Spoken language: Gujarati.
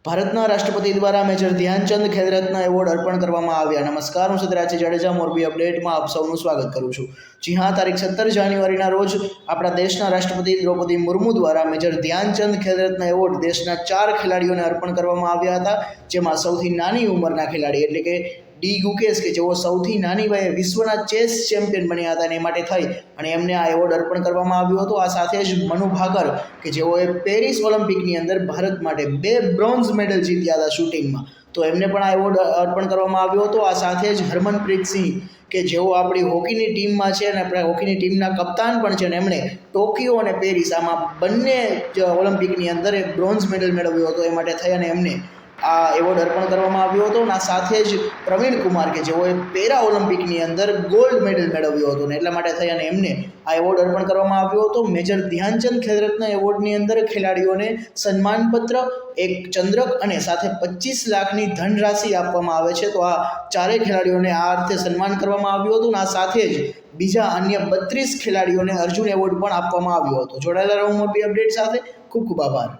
ભારતના રાષ્ટ્રપતિ દ્વારા મેજર ધ્યાનચંદ ખેલરત્ન એવોર્ડ અર્પણ કરવામાં આવ્યા। નમસ્કાર, હું સદરાજ જાડેજા મોરબી અપડેટમાં આપ સૌનું સ્વાગત કરું છું। જી હા, તારીખ 17 જાન્યુઆરીના રોજ આપણા દેશના રાષ્ટ્રપતિ દ્રૌપદી મુર્મુ દ્વારા મેજર ધ્યાનચંદ ખેલરત્ન એવોર્ડ દેશના 4 ખેલાડીઓને અર્પણ કરવામાં આવ્યા હતા, જેમાં સૌથી નાની ઉંમરના ખેલાડી એટલે કે ડી ગુકેશ કે જેઓ સૌથી નાની વયે વિશ્વના ચેસ ચેમ્પિયન બન્યા હતા અને એ માટે થઈ અને એમને આ એવોર્ડ અર્પણ કરવામાં આવ્યો હતો। આ સાથે જ મનુ ભાકર કે જેઓએ પેરિસ ઓલિમ્પિકની અંદર ભારત માટે 2 બ્રોન્ઝ મેડલ જીત્યા હતા શૂટિંગમાં, તો એમને પણ આ એવોર્ડ અર્પણ કરવામાં આવ્યો હતો। આ સાથે જ હરમનપ્રીત સિંહ કે જેઓ આપણી હોકીની ટીમમાં છે અને આપણા હોકીની ટીમના કપ્તાન પણ છે અને એમણે ટોક્યો અને પેરિસ આમાં બંને ઓલિમ્પિકની અંદર એક બ્રોન્ઝ મેડલ મેળવ્યો હતો, એ માટે થઈ અને એમને આ એવોર્ડ અર્પણ કરવામાં આવ્યો હતો। અને આ સાથે જ પ્રવીણ કુમાર કે જેઓએ પેરા ઓલિમ્પિકની અંદર ગોલ્ડ મેડલ મેળવ્યો હતો અને એટલા માટે થઈ અને એમને આ એવોર્ડ અર્પણ કરવામાં આવ્યો હતો। મેજર ધ્યાનચંદ ખેલરત્ન એવોર્ડની અંદર ખેલાડીઓને સન્માનપત્ર, એક ચંદ્રક અને સાથે 25 લાખની ધનરાશિ આપવામાં આવે છે। તો આ ચારેય ખેલાડીઓને આ અર્થે સન્માન કરવામાં આવ્યું હતું અને આ સાથે જ બીજા અન્ય 32 ખેલાડીઓને અર્જુન એવોર્ડ પણ આપવામાં આવ્યો હતો। જોડાયેલા રહો મોરબી અપડેટ સાથે। ખૂબ ખૂબ આભાર।